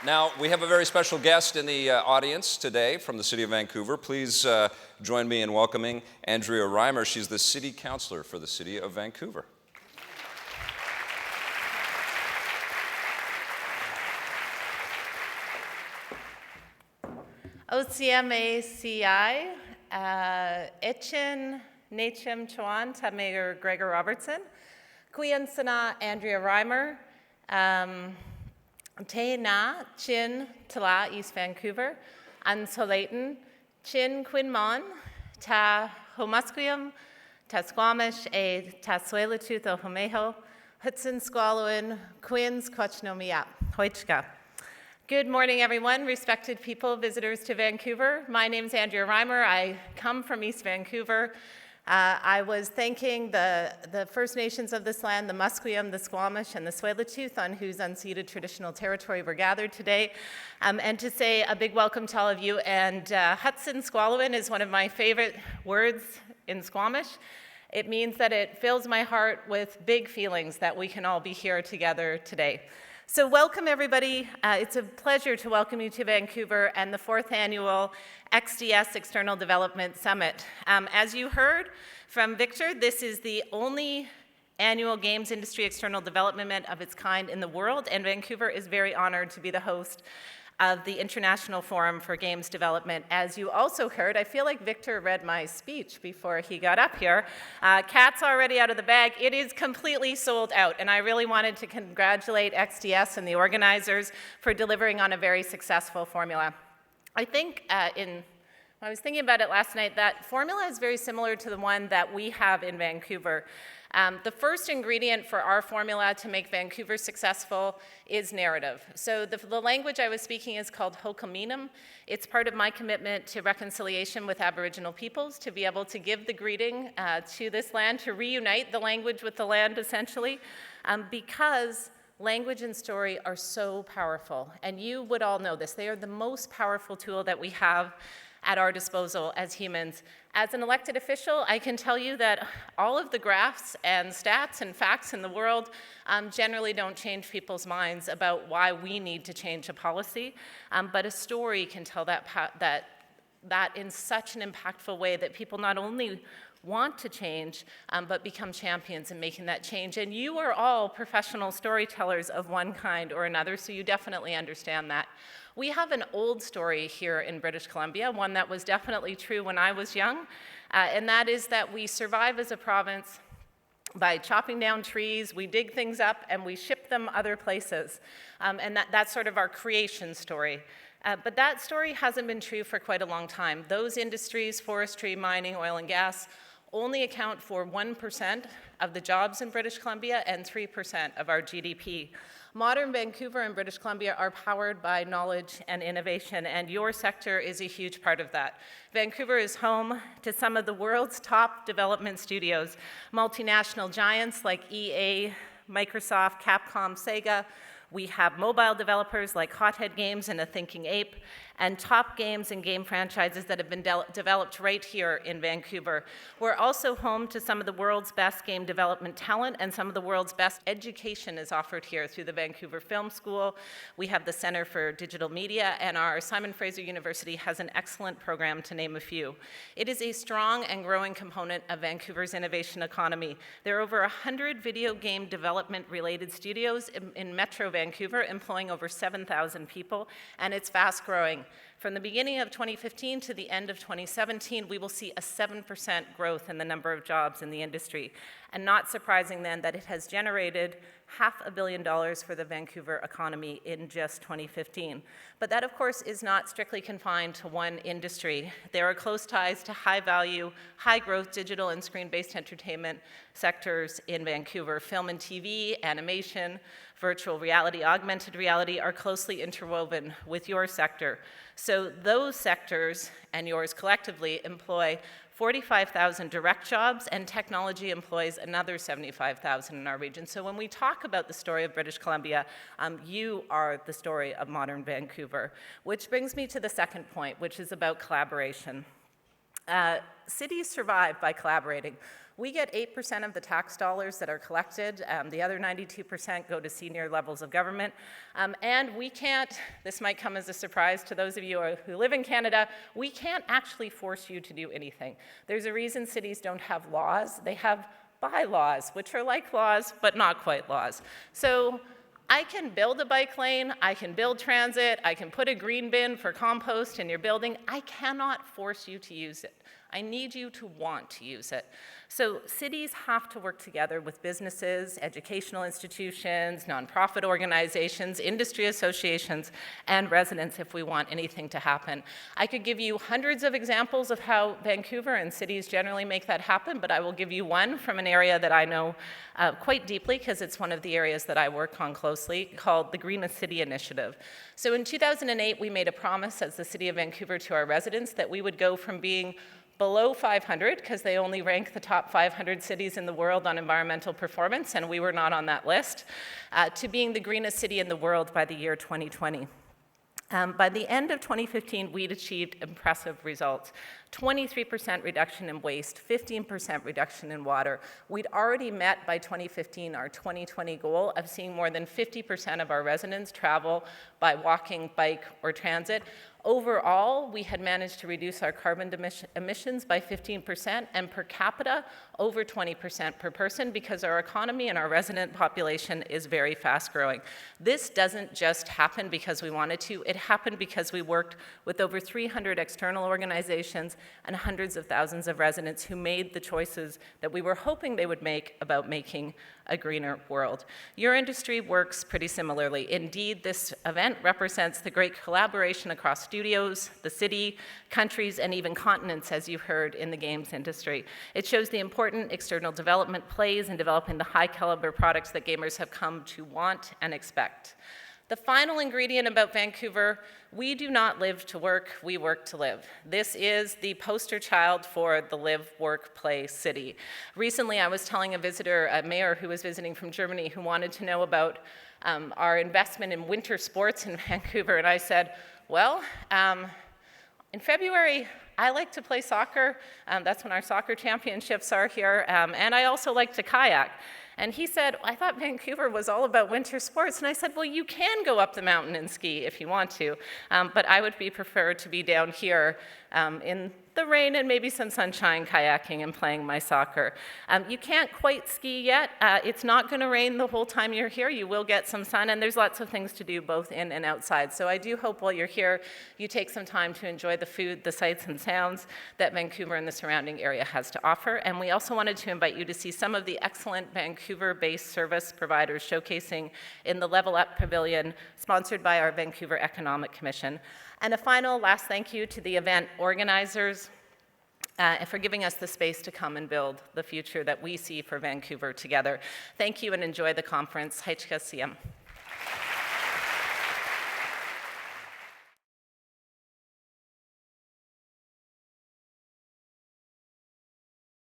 Now, we have a very special guest in the audience today from the City of Vancouver. Please join me in welcoming Andrea Reimer. She's the City Councillor for the City of Vancouver. OCMACI, Etchin, Nachim Chuan, Mayor Gregor Robertson, Kuyan Sana, Andrea Reimer, Te Na, Chin, Tala, East Vancouver, Ansolayton, Chin Quinmon, Ta Homusquium, Ta Squamish, Ta Swelatuth o Homeho, Hudson Squalwin, Quins Kochnomiap, Hoichka. Good morning, everyone, respected people, visitors to Vancouver. My name is Andrea Reimer. I come from East Vancouver. I was thanking the First Nations of this land, the Musqueam, the Squamish, and the Tsleil-Waututh, on whose unceded traditional territory we're gathered today, and to say a big welcome to all of you. And Hudson Squalwin is one of my favorite words in Squamish. It means that it fills my heart with big feelings that we can all be here together today. So welcome, everybody. It's a pleasure to welcome you to Vancouver and the 4th annual XDS External Development Summit. As you heard from Victor, this is the only annual games industry external development of its kind in the world, and Vancouver is very honored to be the host of the International Forum for Games Development. As you also heard, I feel like Victor read my speech before he got up here. Cat's already out of the bag. It is completely sold out, and I really wanted to congratulate XDS and the organizers for delivering on a very successful formula. I think when I was thinking about it last night, that formula is very similar to the one that we have in Vancouver. The first ingredient for our formula to make Vancouver successful is narrative. So the language I was speaking is called Hokaminam. It's part of my commitment to reconciliation with Aboriginal peoples, to be able to give the greeting to this land, to reunite the language with the land, essentially, because language and story are so powerful. And you would all know this. They are the most powerful tool that we have at our disposal as humans. As an elected official, I can tell you that all of the graphs and stats and facts in the world generally don't change people's minds about why we need to change a policy, but a story can tell that in such an impactful way that people not only want to change, but become champions in making that change. And you are all professional storytellers of one kind or another, so you definitely understand that. We have an old story here in British Columbia, one that was definitely true when I was young, and that is that we survive as a province by chopping down trees, we dig things up, and we ship them other places. And that's sort of our creation story. But that story hasn't been true for quite a long time. Those industries, forestry, mining, oil and gas, only account for 1% of the jobs in British Columbia and 3% of our GDP. Modern Vancouver and British Columbia are powered by knowledge and innovation, and your sector is a huge part of that. Vancouver is home to some of the world's top development studios, multinational giants like EA, Microsoft, Capcom, Sega. We have mobile developers like Hothead Games and A Thinking Ape, and top games and game franchises that have been developed right here in Vancouver. We're also home to some of the world's best game development talent, and some of the world's best education is offered here through the Vancouver Film School. We have the Center for Digital Media, and our Simon Fraser University has an excellent program, to name a few. It is a strong and growing component of Vancouver's innovation economy. There are over 100 video game development-related studios in Metro Vancouver, employing over 7,000 people, and it's fast growing. From the beginning of 2015 to the end of 2017, we will see a 7% growth in the number of jobs in the industry. And not surprising then that it has generated $500 million for the Vancouver economy in just 2015. But that, of course, is not strictly confined to one industry. There are close ties to high-value, high-growth digital and screen-based entertainment sectors in Vancouver. Film and TV, animation, virtual reality, augmented reality are closely interwoven with your sector. So those sectors and yours collectively employ 45,000 direct jobs, and technology employs another 75,000 in our region. So when we talk about the story of British Columbia, you are the story of modern Vancouver. Which brings me to the second point, which is about collaboration. Cities survive by collaborating. We get 8% of the tax dollars that are collected. The other 92% go to senior levels of government. And we can't, this might come as a surprise to those of you who live in Canada, we can't actually force you to do anything. There's a reason cities don't have laws. They have bylaws, which are like laws, but not quite laws. So I can build a bike lane, I can build transit, I can put a green bin for compost in your building. I cannot force you to use it. I need you to want to use it. So cities have to work together with businesses, educational institutions, nonprofit organizations, industry associations, and residents if we want anything to happen. I could give you hundreds of examples of how Vancouver and cities generally make that happen, but I will give you one from an area that I know quite deeply because it's one of the areas that I work on closely, called the Greenest City Initiative. So in 2008, we made a promise as the City of Vancouver to our residents that we would go from being below 500, because they only rank the top 500 cities in the world on environmental performance, and we were not on that list, to being the greenest city in the world by the year 2020. By the end of 2015, we'd achieved impressive results. 23% reduction in waste, 15% reduction in water. We'd already met by 2015 our 2020 goal of seeing more than 50% of our residents travel by walking, bike, or transit. Overall, we had managed to reduce our carbon emissions by 15% and per capita over 20% per person because our economy and our resident population is very fast growing. This doesn't just happen because we wanted to, it happened because we worked with over 300 external organizations and hundreds of thousands of residents who made the choices that we were hoping they would make about making a greener world. Your industry works pretty similarly. Indeed, this event represents the great collaboration across studios, the city, countries, and even continents, as you heard in the games industry. It shows the important external development plays in developing the high caliber products that gamers have come to want and expect. The final ingredient about Vancouver, we do not live to work, we work to live. This is the poster child for the live, work, play city. Recently, I was telling a visitor, a mayor who was visiting from Germany, who wanted to know about our investment in winter sports in Vancouver, and I said, well, in February, I like to play soccer. That's when our soccer championships are here, and I also like to kayak. And he said, I thought Vancouver was all about winter sports. And I said, well, you can go up the mountain and ski if you want to, but I would prefer to be down here in the rain and maybe some sunshine, kayaking and playing my soccer. You can't quite ski yet. It's not going to rain the whole time you're here. You will get some sun, and there's lots of things to do both in and outside. So I do hope while you're here, you take some time to enjoy the food, the sights and sounds that Vancouver and the surrounding area has to offer. And we also wanted to invite you to see some of the excellent Vancouver-based service providers showcasing in the Level Up Pavilion, sponsored by our Vancouver Economic Commission. And a final last thank you to the event organizers for giving us the space to come and build the future that we see for Vancouver together. Thank you and enjoy the conference. HKCM.